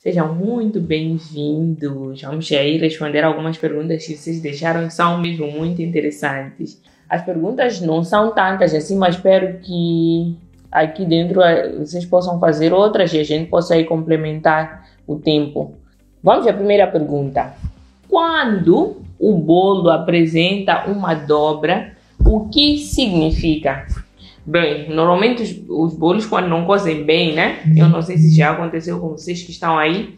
Sejam muito bem-vindos. Vamos aí responder algumas perguntas que vocês deixaram, que são mesmo muito interessantes. As perguntas não são tantas assim, mas espero que aqui dentro vocês possam fazer outras e a gente possa aí complementar o tempo. Vamos à primeira pergunta. Quando o bolo apresenta uma dobra, o que significa? Bem, normalmente os bolos quando não cozem bem, né? Eu não sei se já aconteceu com vocês que estão aí.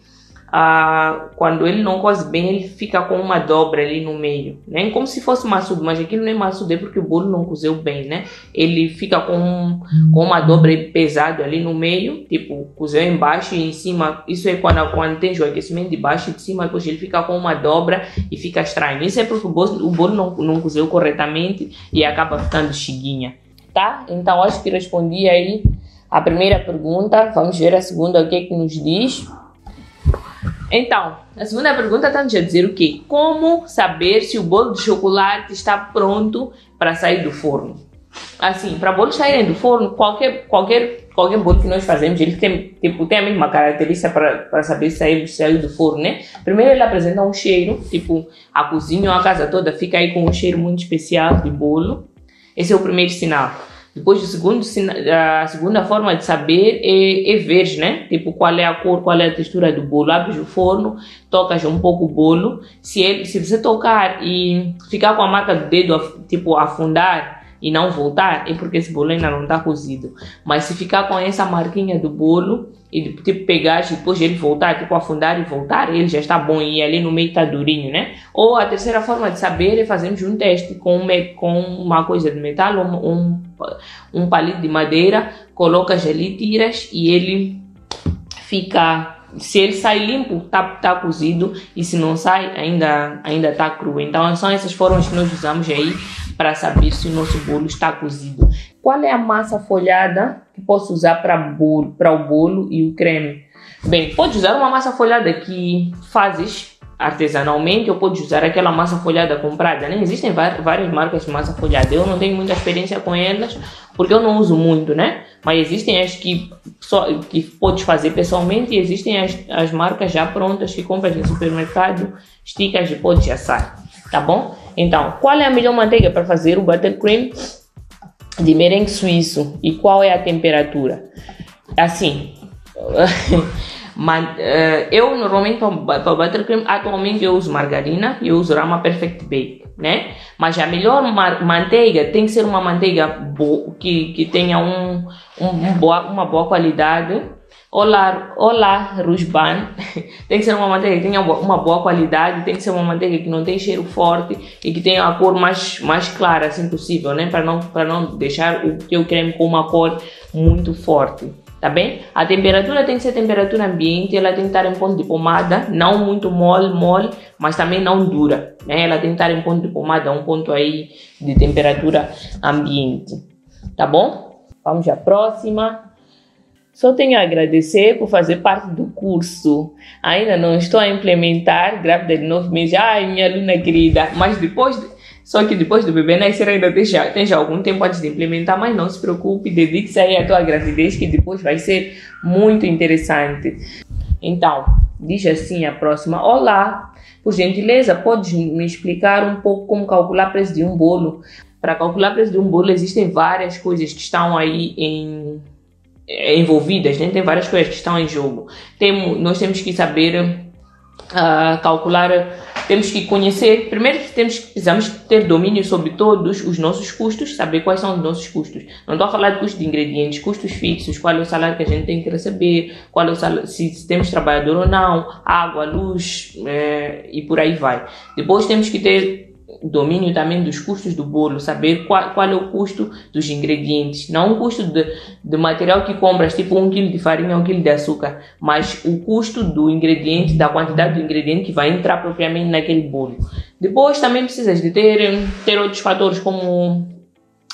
Quando ele não coze bem, ele fica com uma dobra ali no meio, né? Como se fosse maçudo, mas aquilo não é maçudo, é porque o bolo não cozeu bem, né? Ele fica com uma dobra pesada ali no meio, tipo, cozeu embaixo e em cima. Isso é quando tem o aquecimento de baixo e de cima, depois ele fica com uma dobra e fica estranho. Isso é porque o bolo não cozeu corretamente e acaba ficando chiguinha, tá? Então, acho que respondi aí a primeira pergunta. Vamos ver a segunda, o que é que nos diz. Então, a segunda pergunta está nos a dizer o quê? Como saber se o bolo de chocolate está pronto para sair do forno? Assim, para bolos saírem do forno, qualquer bolo que nós fazemos, ele tem a mesma característica para saber se saiu do forno, né? Primeiro ele apresenta um cheiro, tipo, a cozinha ou a casa toda fica aí com um cheiro muito especial de bolo. Esse é o primeiro sinal. Depois, a segunda forma de saber é ver, né? Tipo, qual é a cor, qual é a textura do bolo. Abres o forno, tocas um pouco o bolo. Se você tocar e ficar com a marca do dedo, tipo, afundar e não voltar, é porque esse bolo ainda não está cozido. Mas se ficar com essa marquinha do bolo e tipo pegar e depois ele voltar, tipo afundar e voltar, ele já está bom e ali no meio está durinho, né? Ou a terceira forma de saber é fazermos um teste com uma coisa de metal, um palito de madeira, colocas ali, tiras e ele fica... Se ele sai limpo, tá cozido, e se não sai, ainda está cru. Então são essas formas que nós usamos aí para saber se o nosso bolo está cozido. Qual é a massa folhada que posso usar para o bolo e o creme? Bem, pode usar uma massa folhada que fazes artesanalmente ou pode usar aquela massa folhada comprada, né? Existem várias marcas de massa folhada. Eu não tenho muita experiência com elas porque eu não uso muito, né? Mas existem as que podes fazer pessoalmente e existem as marcas já prontas que compras no supermercado, esticas e podes assar, tá bom? Então, qual é a melhor manteiga para fazer o buttercream de merengue suíço e qual é a temperatura? Assim... eu normalmente para o buttercream atualmente eu uso margarina e eu uso Rama Perfect Bake, né? Mas a melhor manteiga tem que ser uma manteiga que tenha uma boa qualidade. Olá, Rusban. Tem que ser uma manteiga que tenha uma boa qualidade, tem que ser uma manteiga que não tem cheiro forte e que tenha a cor mais clara assim possível, né? Para não deixar o teu creme com uma cor muito forte. Tá bem? A temperatura tem que ser temperatura ambiente, ela tem que estar em ponto de pomada, não muito mole, mas também não dura, né? Ela tem que estar em ponto de pomada, um ponto aí de temperatura ambiente, tá bom? Vamos à próxima. Só tenho a agradecer por fazer parte do curso. Ainda não estou a implementar, grávida de 9 meses, ai minha aluna querida, mas só que depois do bebê nascer ainda tem já algum tempo antes de implementar, mas não se preocupe, dedique-se aí à tua gravidez que depois vai ser muito interessante. Então, diz assim a próxima. Olá, por gentileza, podes me explicar um pouco como calcular o preço de um bolo? Para calcular o preço de um bolo existem várias coisas que estão aí envolvidas, né? Tem várias coisas que estão em jogo. Nós temos que saber calcular... Temos que conhecer, primeiro precisamos ter domínio sobre todos os nossos custos, saber quais são os nossos custos. Não estou a falar de custos de ingredientes, custos fixos, qual é o salário que a gente tem que receber, qual é o salário, se temos trabalhador ou não, água, luz e por aí vai. Depois temos que ter domínio também dos custos do bolo, saber qual é o custo dos ingredientes, não o custo de material que compras, tipo 1 kg de farinha, 1 kg de açúcar, mas o custo do ingrediente, da quantidade do ingrediente que vai entrar propriamente naquele bolo. Depois também precisas de ter outros fatores como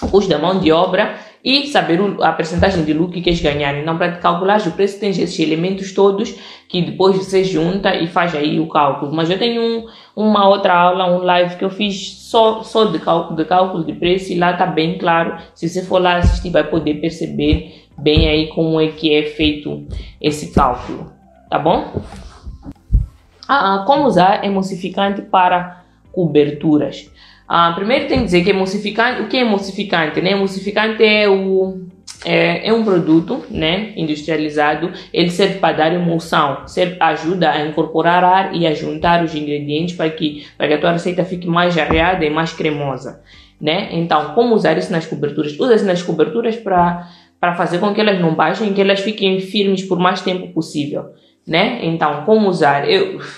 o custo da mão de obra e saber a percentagem de lucro que queres ganhar. Então, para calcular o preço, tens esses elementos todos que depois você junta e faz aí o cálculo. Mas eu tenho uma outra aula, um live que eu fiz só de cálculo de preço e lá está bem claro. Se você for lá assistir, vai poder perceber bem aí como é que é feito esse cálculo. tá bom? Como usar emulsificante para coberturas? Primeiro tem que dizer que emulsificante, o que é emulsificante? Né? Emulsificante é um produto, né, industrializado. Ele serve para dar emulsão, ajuda a incorporar ar e a juntar os ingredientes para que a tua receita fique mais areada e mais cremosa, né? Então, como usar isso nas coberturas? Usa-se nas coberturas para fazer com que elas não baixem, que elas fiquem firmes por mais tempo possível, né? Então, como usar?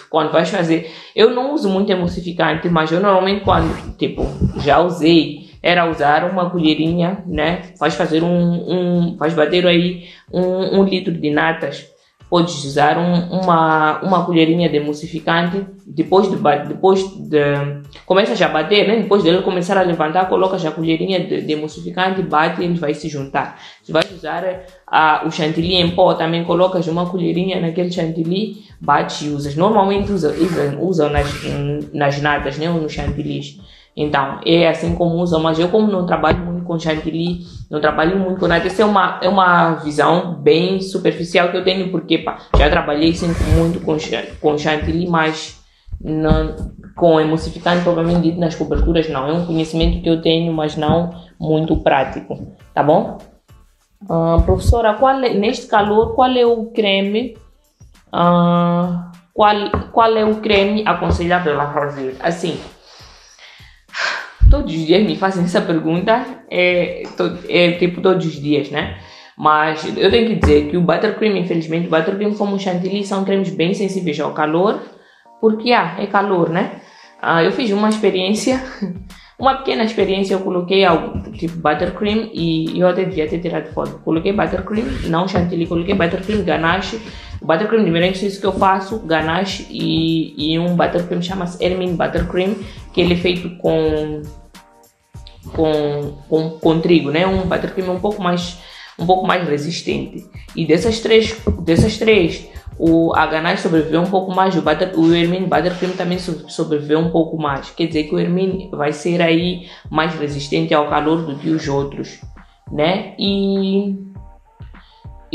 Quando vais fazer, eu não uso muito emulsificante, mas eu normalmente quando, tipo, já usei, era usar uma colherinha, né? Vais fazer vais bater aí um litro de natas, podes usar uma colherinha de emulsificante, depois de começas a bater, né? Depois dele começar a levantar, colocas a colherinha de emulsificante, bate e ele vai se juntar. Se vais usar o chantilly em pó, também colocas uma colherinha naquele chantilly, bate e usas. Normalmente usam nas natas, né? Ou nos chantillies. Então, é assim como usam, mas eu como não trabalho muito com chantilly, não trabalho muito com nada, essa é uma visão bem superficial que eu tenho, porque já trabalhei sim, muito com chantilly, mas não, com emulsificante, provavelmente dito, nas coberturas não. É um conhecimento que eu tenho, mas não muito prático, tá bom? Professora, neste calor, qual é o creme? Qual é o creme aconselhável a fazer? Assim, todos os dias me fazem essa pergunta, tipo todos os dias, né? Mas eu tenho que dizer que o buttercream, infelizmente, o buttercream como o chantilly são cremes bem sensíveis ao calor, porque é calor, né? Eu fiz uma experiência, uma pequena experiência, eu coloquei algo tipo buttercream e eu até devia ter tirado foto. Coloquei buttercream, não chantilly, coloquei buttercream, ganache, buttercream de merengue, isso que eu faço, ganache e um buttercream chama-se Ermin Buttercream, que ele é feito com trigo, né? Um buttercream um pouco mais resistente. E dessas três, a ganache sobreviveu um pouco mais, o Ermin Buttercream também sobreviveu um pouco mais. Quer dizer que o Ermin vai ser aí mais resistente ao calor do que os outros, né?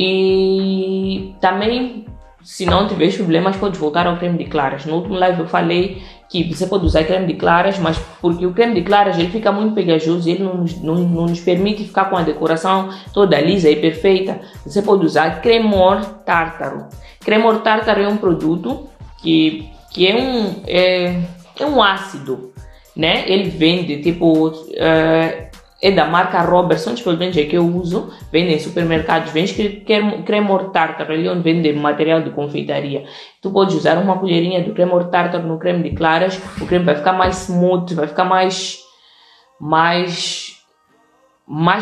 E também, se não tiver problemas, pode voltar ao creme de claras. No último live eu falei que você pode usar creme de claras, mas porque o creme de claras ele fica muito pegajoso e ele não nos permite ficar com a decoração toda lisa e perfeita. Você pode usar cremor tártaro. Cremor tártaro é um produto que é um ácido, né? Ele vende tipo é da marca Robertson, pelo menos é que eu uso, vende em supermercados, vende cremor tártaro, ali onde vende material de confeitaria. Tu podes usar uma colherinha do cremor tártaro no creme de claras, o creme vai ficar mais smooth, vai ficar mais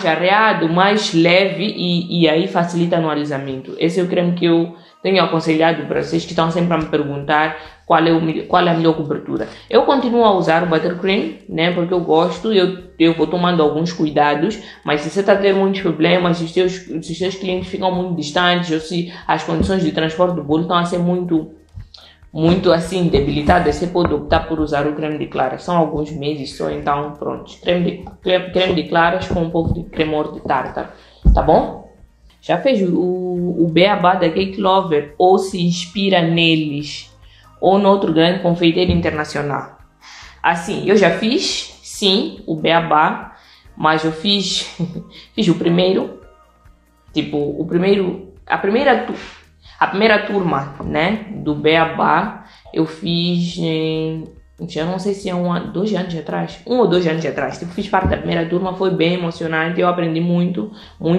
areado, mais leve e aí facilita no alisamento. Esse é o creme que eu tenho aconselhado para vocês que estão sempre a me perguntar qual é a melhor cobertura. Eu continuo a usar o buttercream, né, porque eu gosto, eu vou tomando alguns cuidados, mas se você está a ter muitos problemas, se os teus clientes ficam muito distantes ou se as condições de transporte do bolo estão a ser muito assim debilitadas, você pode optar por usar o creme de claras. São alguns meses só, então pronto. Creme de claras com um pouco de cremor de tártaro, tá bom? Já fez o beabá da Cake Lover ou se inspira neles ou no outro grande confeiteiro internacional? Assim, eu já fiz, sim, o beabá, mas eu fiz o primeiro, tipo, a primeira turma, né, do beabá, eu fiz já não sei se é 1 ou 2 anos atrás, tipo, fiz parte da primeira turma, foi bem emocionante, eu aprendi muito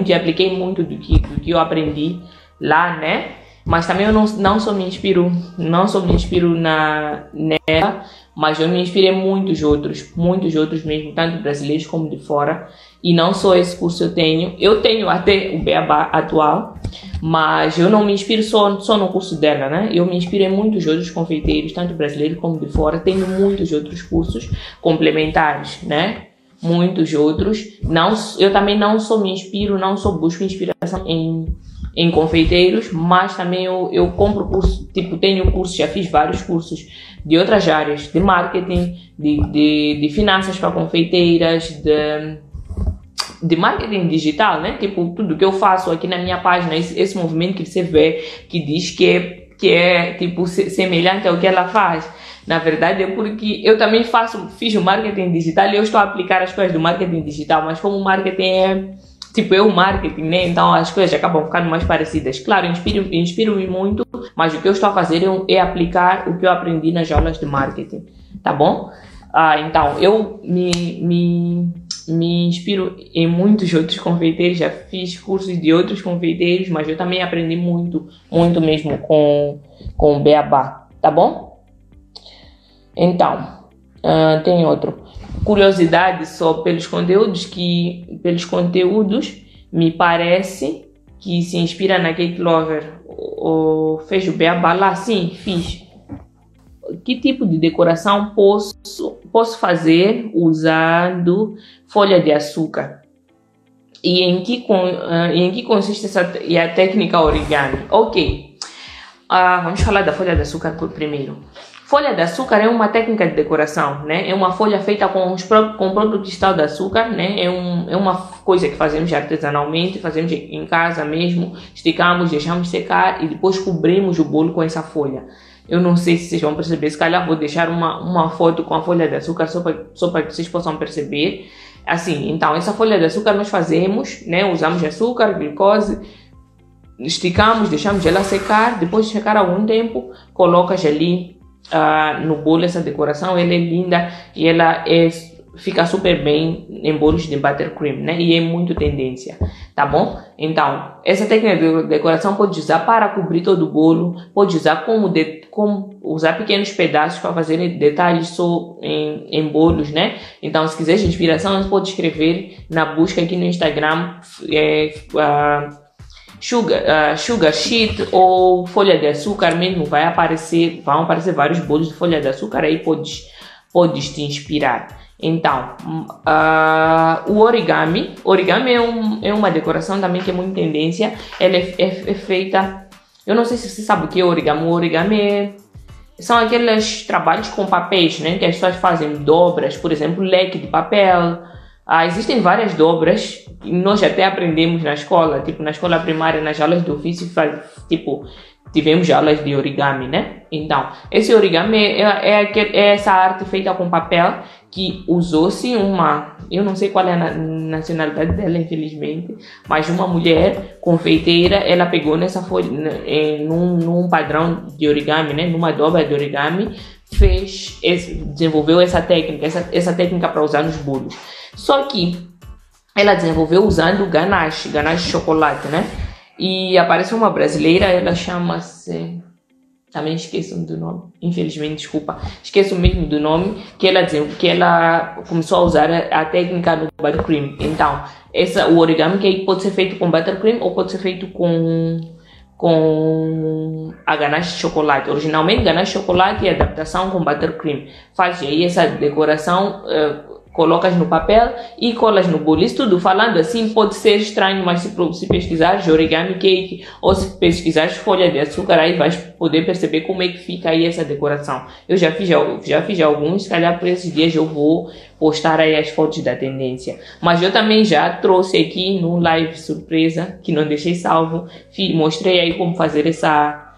e apliquei muito do que eu aprendi lá, né? Mas também eu não só me inspiro nela, mas eu me inspirei em muitos outros mesmo, tanto brasileiros como de fora. E não só esse curso eu tenho até o beabá atual, mas eu não me inspiro só no curso dela, né? Eu me inspiro em muitos outros confeiteiros, tanto brasileiros como de fora. Tenho muitos outros cursos complementares, né? Muitos outros. Eu também não só busco inspiração em confeiteiros, mas também eu compro curso, tipo, tenho cursos, já fiz vários cursos de outras áreas, de marketing, de finanças para confeiteiras, de marketing digital, né? Tipo, tudo que eu faço aqui na minha página, esse movimento que você vê, que diz que que é tipo semelhante ao que ela faz. Na verdade é porque eu também fiz o marketing digital e eu estou a aplicar as coisas do marketing digital, mas como o marketing é tipo o marketing, né? Então as coisas acabam ficando mais parecidas. Claro, inspiro-me muito, mas o que eu estou a fazer é aplicar o que eu aprendi nas aulas de marketing, tá bom? Então eu me inspiro em muitos outros confeiteiros, já fiz cursos de outros confeiteiros, mas eu também aprendi muito mesmo com o Beabá, tá bom? Então, tem outro. Curiosidade só pelos conteúdos, me parece que se inspira na Cake Lover. Fez o Beabá lá? Sim, fiz. Que tipo de decoração posso fazer usando folha de açúcar? E em que consiste a técnica origami? Ok, vamos falar da folha de açúcar primeiro. Folha de açúcar é uma técnica de decoração, né? É uma folha feita com o próprio cristal de açúcar, né? É uma coisa que fazemos artesanalmente, fazemos em casa mesmo, esticamos, deixamos secar e depois cobrimos o bolo com essa folha. Eu não sei se vocês vão perceber, se calhar vou deixar uma foto com a folha de açúcar só para que vocês possam perceber. Assim, então, essa folha de açúcar nós fazemos, né? Usamos açúcar, glicose, esticamos, deixamos ela secar, depois de secar algum tempo, colocas ali no bolo essa decoração. Ela é linda e ela fica super bem em bolos de buttercream, né? E é muito tendência, tá bom? Então, essa técnica de decoração pode usar para cobrir todo o bolo, pode usar como usar pequenos pedaços para fazer detalhes só em bolos, né? Então, se quiser inspiração, você pode escrever na busca aqui no Instagram, sugar sheet ou folha de açúcar mesmo, vão aparecer vários bolos de folha de açúcar, aí podes te inspirar. Então, o origami é uma decoração também que é muito tendência. Ela é feita, eu não sei se você sabe o que é origami. O origami são aqueles trabalhos com papéis, né, que as pessoas fazem dobras, por exemplo, leque de papel. Existem várias dobras que nós até aprendemos na escola, tipo na escola primária, nas aulas de ofício, tipo, tivemos aulas de origami, né? Então, esse origami é essa arte feita com papel que usou-se eu não sei qual é a nacionalidade dela, infelizmente, mas uma mulher confeiteira, ela pegou nessa folha, num padrão de origami, né? Numa dobra de origami, desenvolveu essa técnica para usar nos bolos. Só que ela desenvolveu usando ganache de chocolate, né? E apareceu uma brasileira, ela chama-se... Também esqueço do nome, infelizmente, desculpa. Esqueço mesmo do nome, que ela começou a usar a técnica do buttercream. Então, o origami que pode ser feito com buttercream ou pode ser feito com a ganache de chocolate. Originalmente, ganache de chocolate e adaptação com buttercream. Faz aí essa decoração, colocas no papel e colas no bolo. Isso tudo falando assim pode ser estranho, mas se pesquisares origami cake ou se pesquisares folha de açúcar, aí vais poder perceber como é que fica aí essa decoração. Eu já fiz alguns, se calhar por esses dias eu vou postar aí as fotos da tendência. Mas eu também já trouxe aqui no live surpresa, que não deixei salvo, mostrei aí como fazer essa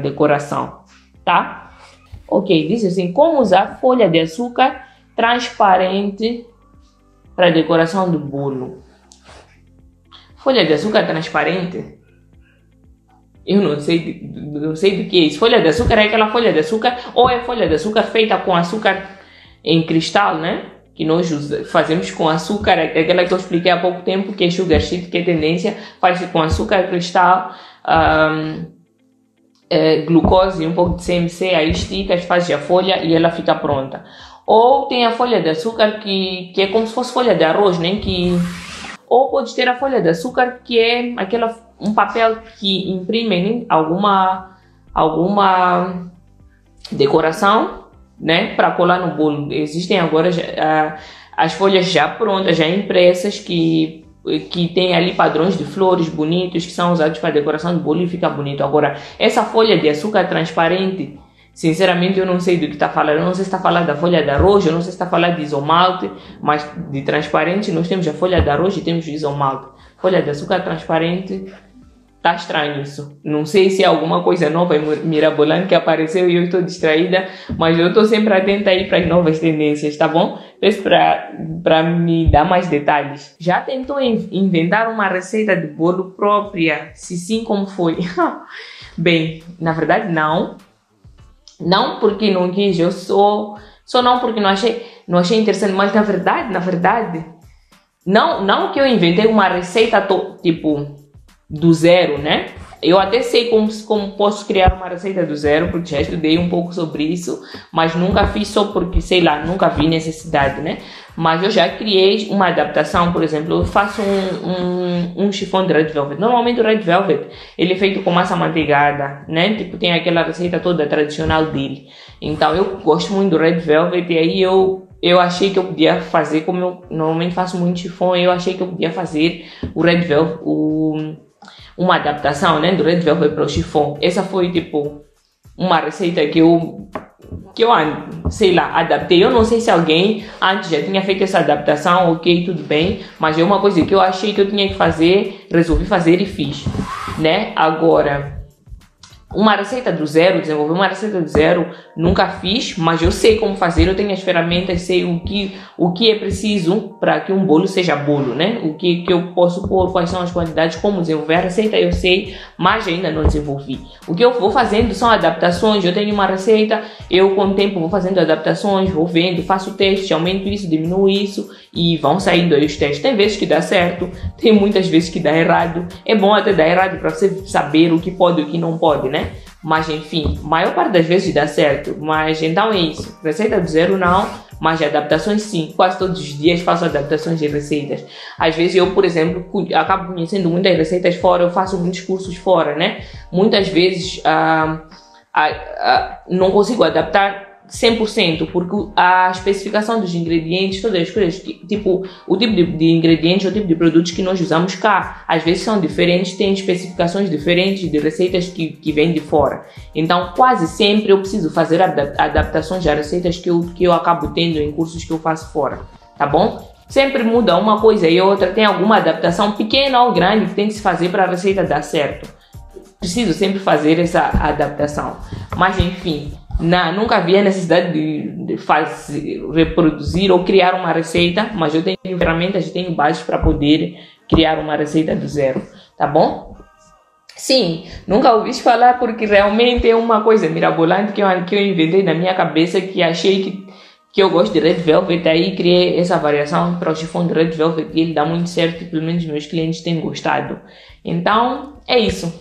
decoração, tá? Ok, diz assim, como usar folha de açúcar transparente para decoração do bolo. Folha de açúcar transparente? Eu não sei do que é isso. Folha de açúcar é aquela folha de açúcar, ou é folha de açúcar feita com açúcar em cristal, né? Que nós fazemos com açúcar, aquela que eu expliquei há pouco tempo, que é sugar sheet, que é tendência, faz com açúcar cristal, glucose e um pouco de CMC, aí esticas, faz a folha e ela fica pronta. Ou tem a folha de açúcar que é como se fosse folha de arroz, né? Ou pode ter a folha de açúcar que é um papel que imprime alguma decoração, né? Para colar no bolo. Existem agora as folhas já prontas, já impressas, que tem ali padrões de flores bonitos que são usados para decoração do bolo e fica bonito. Agora, essa folha de açúcar transparente, sinceramente eu não sei do que está falando. Eu não sei se está falando da folha de arroz, eu não sei se está falando de isomalte, mas de transparente nós temos a folha de arroz e temos o isomalte. Folha de açúcar transparente, Tá estranho isso. Não sei se é alguma coisa nova e mirabolante que apareceu e eu estou distraída, mas eu estou sempre atenta aí para as novas tendências, tá bom? Peço para me dar mais detalhes. Já tentou inventar uma receita de bolo própria? Se sim, como foi? Bem, na verdade não. Não porque não quis, eu só não porque não achei interessante, mas na verdade, não que eu inventei uma receita tipo do zero, né? Eu até sei como posso criar uma receita do zero, porque já estudei um pouco sobre isso, mas nunca fiz só porque, sei lá, nunca vi necessidade, né? Mas eu já criei uma adaptação, por exemplo, eu faço um chiffon de Red Velvet. Normalmente o Red Velvet, ele é feito com massa manteigada, né? Tipo, tem aquela receita toda tradicional dele. Então, eu gosto muito do Red Velvet e aí eu achei que eu podia fazer, como eu normalmente faço muito chiffon, eu achei que eu podia fazer o Red Velvet, uma adaptação, né, do Red Velvet para o chiffon. Essa foi, tipo, uma receita que eu, sei lá, adaptei. Eu não sei se alguém antes já tinha feito essa adaptação, ok, tudo bem, mas é uma coisa que eu achei que eu tinha que fazer, resolvi fazer e fiz, né? Agora, uma receita do zero, desenvolver uma receita do zero, nunca fiz, mas eu sei como fazer, eu tenho as ferramentas, sei o que é preciso para que um bolo seja bolo, né? O que eu posso pôr, quais são as quantidades, como desenvolver a receita, eu sei, mas ainda não desenvolvi. O que eu vou fazendo são adaptações, eu tenho uma receita, eu com o tempo vou fazendo adaptações, vou vendo, faço testes, aumento isso, diminuo isso e vão saindo aí os testes. Tem vezes que dá certo, tem muitas vezes que dá errado. É bom até dar errado para você saber o que pode e o que não pode, né? Mas enfim, maior parte das vezes dá certo. Mas então é isso. Receita do zero não, mas adaptações sim. Quase todos os dias faço adaptações de receitas. Às vezes eu, por exemplo, acabo conhecendo muitas receitas fora, eu faço muitos cursos fora, né? Muitas vezes não consigo adaptar 100%, porque a especificação dos ingredientes, todas as coisas, tipo, o tipo de ingredientes, o tipo de produtos que nós usamos cá, às vezes são diferentes, têm especificações diferentes de receitas que vêm de fora. Então, quase sempre eu preciso fazer adaptações a receitas que eu acabo tendo em cursos que eu faço fora, tá bom? Sempre muda uma coisa e outra, tem alguma adaptação pequena ou grande que tem que se fazer para a receita dar certo. Preciso sempre fazer essa adaptação, mas enfim, nunca havia necessidade de reproduzir ou criar uma receita, mas eu tenho ferramentas, eu tenho bases para poder criar uma receita do zero, tá bom? Sim, nunca ouvi falar porque realmente é uma coisa mirabolante que eu inventei na minha cabeça, que achei que eu gosto de Red Velvet, aí criei essa variação para o chiffon de Red Velvet e ele dá muito certo e pelo menos meus clientes têm gostado. Então, é isso.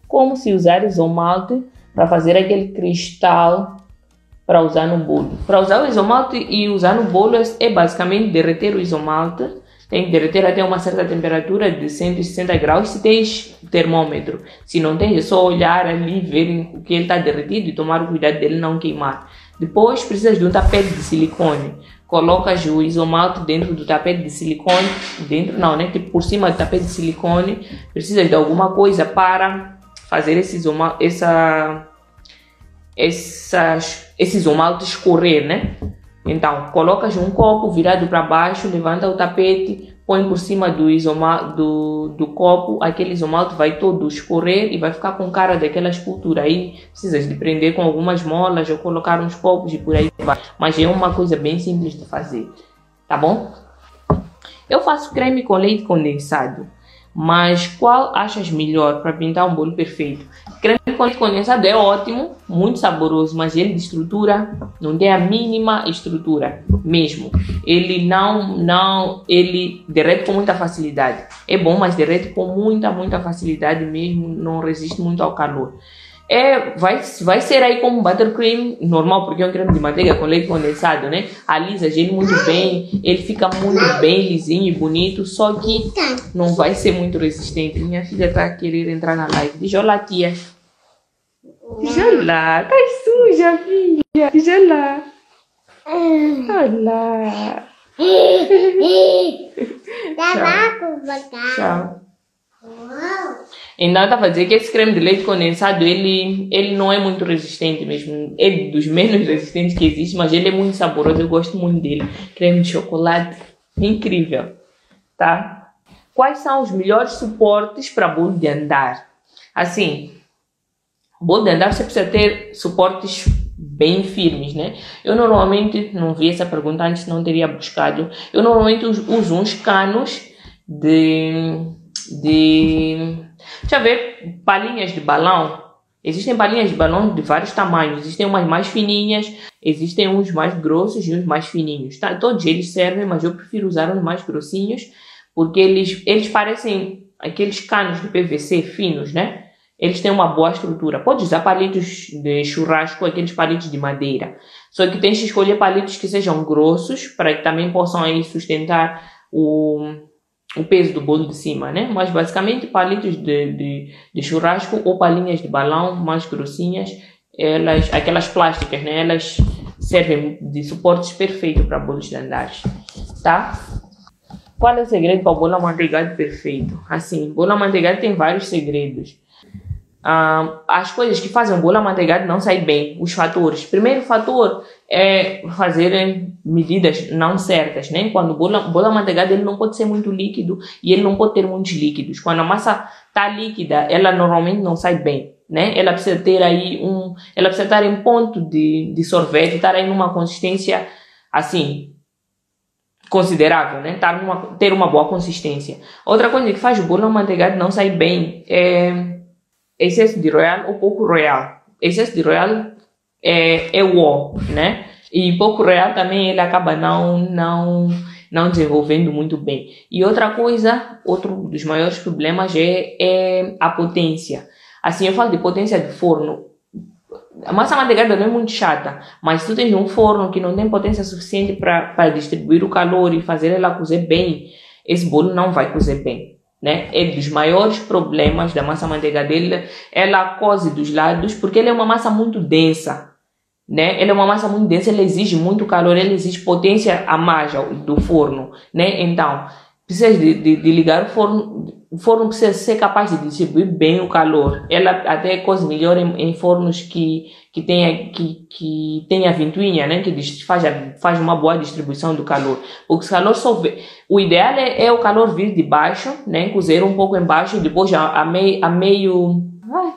Como se usar isomalte para fazer aquele cristal para usar no bolo. Para usar o isomalte e usar no bolo é basicamente derreter o isomalte. Tem que derreter até uma certa temperatura de 160 graus se tens termômetro. Se não tens, é só olhar ali, ver o que ele está derretido e tomar o cuidado dele não queimar. Depois precisas de um tapete de silicone. Colocas o isomalte dentro do tapete de silicone. Dentro não, né? Tipo por cima do tapete de silicone. Precisas de alguma coisa para fazer esse isomalte escorrer, né? Então, colocas um copo virado para baixo, levanta o tapete, põe por cima do copo, aquele isomalte vai todo escorrer e vai ficar com cara daquela escultura. Aí precisas de prender com algumas molas ou colocar uns copos e por aí vai. Mas é uma coisa bem simples de fazer, tá bom? Eu faço creme com leite condensado. Mas qual achas melhor para pintar um bolo perfeito? Creme com leite condensado é ótimo, muito saboroso, mas ele de estrutura não tem a mínima estrutura mesmo. Ele ele derrete com muita facilidade. É bom, mas derrete com muita facilidade mesmo, não resiste muito ao calor. Vai ser aí como um buttercream normal, porque é um creme de manteiga com leite condensado, né? Alisas ele muito bem, ele fica muito bem lisinho e bonito, só que não vai ser muito resistente. Minha filha tá querendo entrar na live. Diz olá, tia. Diz olá. Tá suja, filha. Diz olá. Olá. Tchau. Então estava a dizer que esse creme de leite condensado ele não é muito resistente mesmo, é dos menos resistentes que existe, mas ele é muito saboroso, eu gosto muito dele. Creme de chocolate, incrível, tá? Quais são os melhores suportes para bolo de andar? Assim, bolo de andar você precisa ter suportes bem firmes, né? Eu normalmente, não vi essa pergunta antes, não teria buscado. Eu normalmente uso uns canos deixa eu ver, palhinhas de balão. Existem palhinhas de balão de vários tamanhos. Existem umas mais fininhas, existem uns mais grossos e uns mais fininhos. Tá? Todos eles servem, mas eu prefiro usar os mais grossinhos, porque eles parecem aqueles canos de PVC finos, né? Eles têm uma boa estrutura. Pode usar palitos de churrasco, aqueles palitos de madeira. Só que tens que escolher palitos que sejam grossos, para que também possam aí sustentar o peso do bolo de cima, né? Mas basicamente palitos de churrasco ou palhinhas de balão mais grossinhas, aquelas plásticas, né? Elas servem de suportes perfeitos para bolos de andares, tá? Qual é o segredo para o bolo amanteigado perfeito? Assim, bolo amanteigado tem vários segredos. As coisas que fazem o bolo amanteigado não sair bem, os fatores. Primeiro fator é fazerem medidas não certas, né? Quando o bolo amanteigado ele não pode ser muito líquido e ele não pode ter muitos líquidos. Quando a massa está líquida, ela normalmente não sai bem, né? Ela precisa ter aí ela precisa estar em ponto de sorvete, estar aí numa consistência assim considerável, né? Ter uma boa consistência. Outra coisa que faz o bolo amanteigado não sair bem é excesso de royal ou pouco royal. Excesso de royal é o ó, né? E pouco royal também ele acaba não desenvolvendo muito bem. E outra coisa, outro dos maiores problemas é a potência. Assim, eu falo de potência de forno. A massa amanteigada não é muito chata, mas se tu tens um forno que não tem potência suficiente para distribuir o calor e fazer ela cozer bem, esse bolo não vai cozer bem, né? É dos maiores problemas da massa manteigadeira. Ela coze dos lados porque ela é uma massa muito densa, né? Ela é uma massa muito densa, ela exige muito calor, ela exige potência a mais do forno, né? Então, precisa de ligar o forno. O forno precisa ser capaz de distribuir bem o calor. Ela até coze melhor em fornos que tenha ventoinha, né? Que faz uma boa distribuição do calor. Porque o calor o ideal é o calor vir de baixo, né? Cozer um pouco embaixo e depois a meio...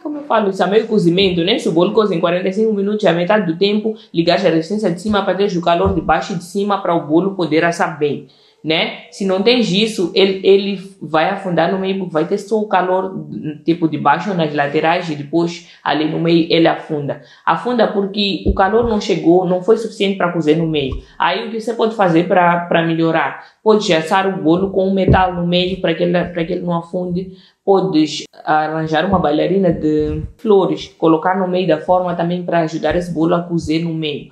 como eu falo isso? A meio cozimento, né? Se o bolo coze em 45 minutos, a metade do tempo, ligar a resistência de cima para ter o calor de baixo e de cima para o bolo poder assar bem, né? Se não tens isso, ele vai afundar no meio, vai ter só o calor tipo de baixo nas laterais e depois ali no meio ele afunda. Afunda porque o calor não chegou, não foi suficiente para cozer no meio. Aí o que você pode fazer para melhorar? Pode assar o bolo com um metal no meio para que ele não afunde. Podes arranjar uma bailarina de flores, colocar no meio da forma também para ajudar esse bolo a cozer no meio.